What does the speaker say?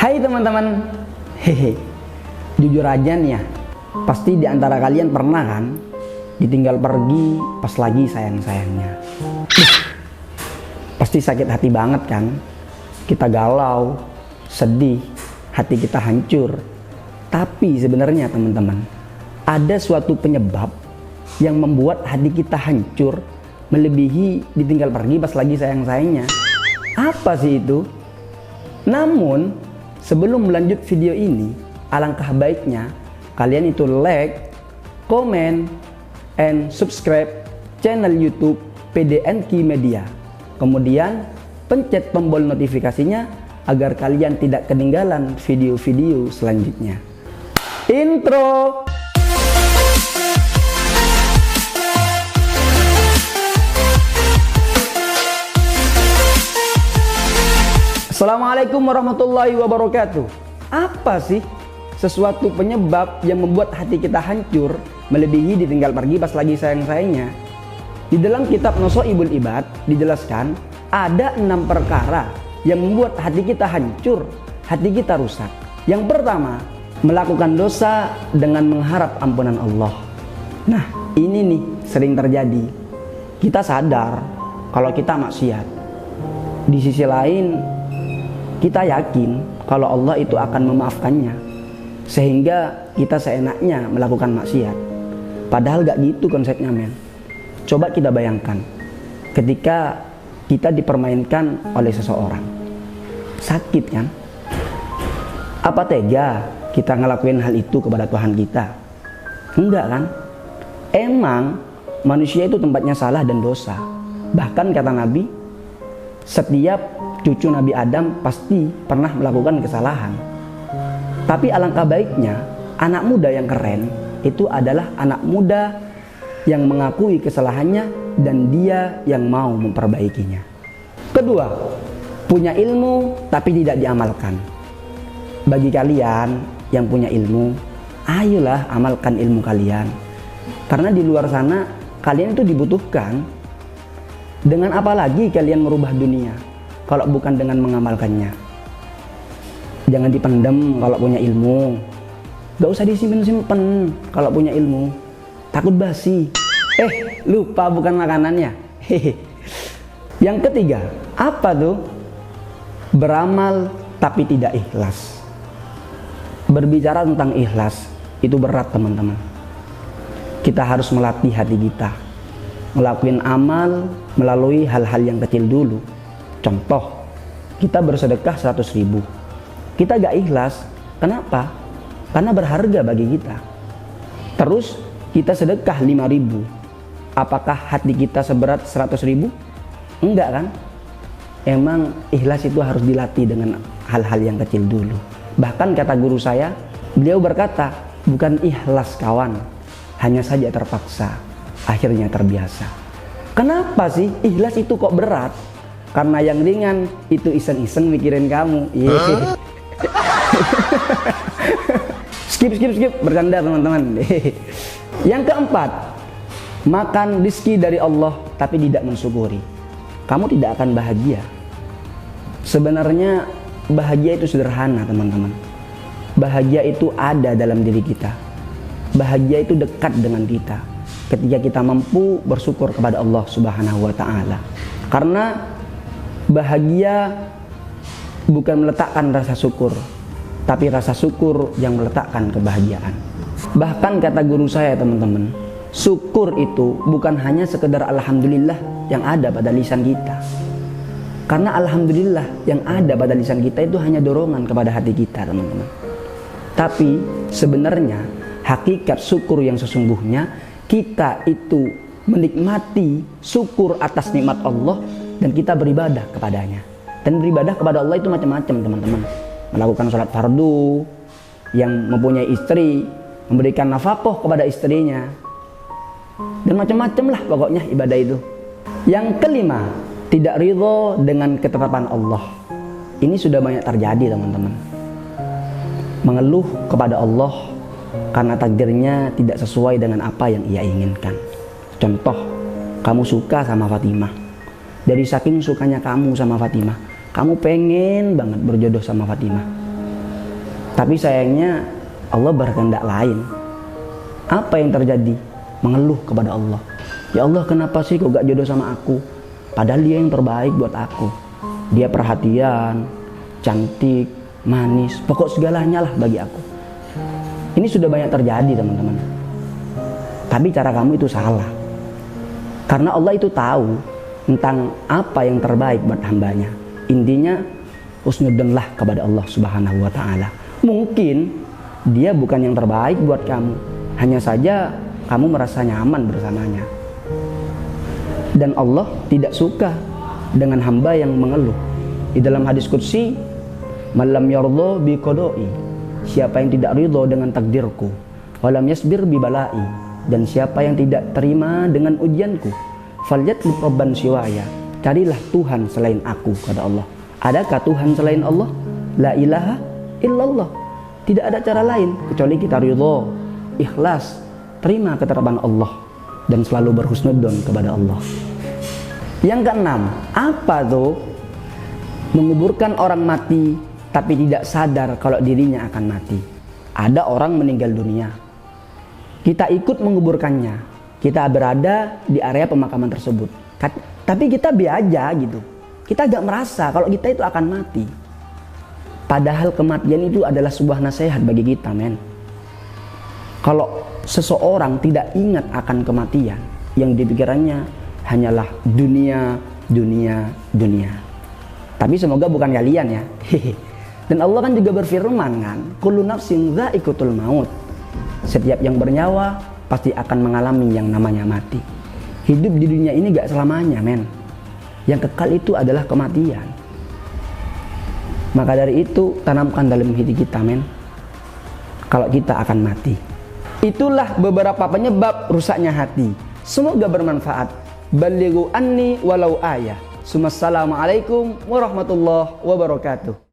Hai teman-teman, hehe, jujur aja nih ya, pasti di antara kalian pernah kan ditinggal pergi pas lagi sayang-sayangnya. Pasti sakit hati banget kan, kita galau, sedih, hati kita hancur. Tapi sebenarnya teman-teman, ada suatu penyebab yang membuat hati kita hancur melebihi ditinggal pergi pas lagi sayang-sayangnya. Apa sih itu? Namun sebelum melanjut video ini, alangkah baiknya kalian itu like, comment, and subscribe channel YouTube PDNQ Media. Kemudian pencet tombol notifikasinya agar kalian tidak ketinggalan video-video selanjutnya. Intro. Assalamualaikum warahmatullahi wabarakatuh. Apa sih sesuatu penyebab yang membuat hati kita hancur melebihi ditinggal pergi pas lagi sayang-sayangnya? Di dalam kitab Nushaibul Ibad dijelaskan ada 6 perkara yang membuat hati kita hancur, hati kita rusak. Yang pertama, melakukan dosa dengan mengharap ampunan Allah. Nah, ini nih sering terjadi. Kita sadar kalau kita maksiat. Di sisi lain, kita yakin kalau Allah itu akan memaafkannya, sehingga kita seenaknya melakukan maksiat. Padahal gak gitu konsepnya, men. Coba kita bayangkan ketika kita dipermainkan oleh seseorang, sakit kan? Apa tega kita ngelakuin hal itu kepada Tuhan kita? Enggak kan? Emang manusia itu tempatnya salah dan dosa. Bahkan kata Nabi, setiap cucu Nabi Adam pasti pernah melakukan kesalahan. Tapi alangkah baiknya anak muda yang keren itu adalah anak muda yang mengakui kesalahannya dan dia yang mau memperbaikinya. Kedua, punya ilmu tapi tidak diamalkan. Bagi kalian yang punya ilmu, ayolah amalkan ilmu kalian. Karena di luar sana kalian itu dibutuhkan. Dengan apa lagi kalian merubah dunia kalau bukan dengan mengamalkannya? Jangan dipendam kalau punya ilmu. Gak usah disimpan-simpan kalau punya ilmu. Takut basi. Lupa bukan makanannya. Hehe. Yang ketiga, apa tuh? Beramal tapi tidak ikhlas. Berbicara tentang ikhlas itu berat, teman-teman. Kita harus melatih hati kita, ngelakuin amal melalui hal-hal yang kecil dulu. Contoh, kita bersedekah 100.000. Kita gak ikhlas. Kenapa? Karena berharga bagi kita. Terus kita sedekah 5.000. Apakah hati kita seberat 100.000? Enggak kan? Emang ikhlas itu harus dilatih dengan hal-hal yang kecil dulu. Bahkan kata guru saya, beliau berkata, bukan ikhlas kawan, hanya saja terpaksa, akhirnya terbiasa. Kenapa sih ikhlas itu kok berat? Karena yang ringan itu iseng-iseng mikirin kamu. Skip, bercanda teman-teman. Yang keempat, makan rezeki dari Allah tapi tidak mensyukuri. Kamu tidak akan bahagia. Sebenarnya bahagia itu sederhana, teman-teman. Bahagia itu ada dalam diri kita. Bahagia itu dekat dengan kita ketika kita mampu bersyukur kepada Allah Subhanahu wa ta'ala. Karena bahagia bukan meletakkan rasa syukur, tapi rasa syukur yang meletakkan kebahagiaan. Bahkan kata guru saya, teman-teman, syukur itu bukan hanya sekedar alhamdulillah yang ada pada lisan kita. Karena alhamdulillah yang ada pada lisan kita itu hanya dorongan kepada hati kita, teman-teman. Tapi sebenarnya hakikat syukur yang sesungguhnya, kita itu menikmati syukur atas nikmat Allah dan kita beribadah kepadanya. Dan beribadah kepada Allah itu macam-macam, teman-teman. Melakukan sholat fardu, yang mempunyai istri, memberikan nafkah kepada istrinya, dan macam-macam lah pokoknya ibadah itu. Yang kelima, tidak ridho dengan ketetapan Allah. Ini sudah banyak terjadi, teman-teman. Mengeluh kepada Allah karena takdirnya tidak sesuai dengan apa yang ia inginkan. Contoh, kamu suka sama Fatimah. Dari saking sukanya kamu sama Fatimah, kamu pengen banget berjodoh sama Fatimah. Tapi sayangnya Allah berkehendak lain. Apa yang terjadi? Mengeluh kepada Allah. Ya Allah, kenapa sih kau gak jodoh sama aku? Padahal dia yang terbaik buat aku. Dia perhatian, cantik, manis, pokok segalanya lah bagi aku. Ini sudah banyak terjadi teman-teman. Tapi cara kamu itu salah. Karena Allah itu tahu tentang apa yang terbaik buat hambanya. Intinya husnudzonlah kepada Allah Subhanahu wa Ta'ala. Mungkin dia bukan yang terbaik buat kamu, hanya saja kamu merasa nyaman bersamanya. Dan Allah tidak suka dengan hamba yang mengeluh. Di dalam hadis qudsi, malam yardha bi qada'i, siapa yang tidak ridho dengan takdirku, walam yasbir bi bala'i, dan siapa yang tidak terima dengan ujianku, falyatlub rabban siwaya, carilah Tuhan selain aku, kata Allah. Adakah Tuhan selain Allah? La ilaha illallah. Tidak ada cara lain kecuali kita ridho, ikhlas, terima ketetapan Allah, dan selalu berhusnudzon kepada Allah. Yang keenam, apa tuh? Menguburkan orang mati tapi tidak sadar kalau dirinya akan mati. Ada orang meninggal dunia, kita ikut menguburkannya, kita berada di area pemakaman tersebut, tapi kita biasa gitu, kita gak merasa kalau kita itu akan mati. Padahal kematian itu adalah sebuah nasihat bagi kita, men. Kalau seseorang tidak ingat akan kematian, yang dipikirannya hanyalah dunia, dunia, dunia. Tapi semoga bukan kalian ya. Dan Allah kan juga berfirman kan, kullu nafsin dha'iqatul maut. Setiap yang bernyawa pasti akan mengalami yang namanya mati. Hidup di dunia ini gak selamanya, men. Yang kekal itu adalah kematian. Maka dari itu tanamkan dalam hati kita, men, kalau kita akan mati. Itulah beberapa penyebab rusaknya hati. Semoga bermanfaat. Balighu anni walau ayah. Assalamualaikum warahmatullahi wabarakatuh.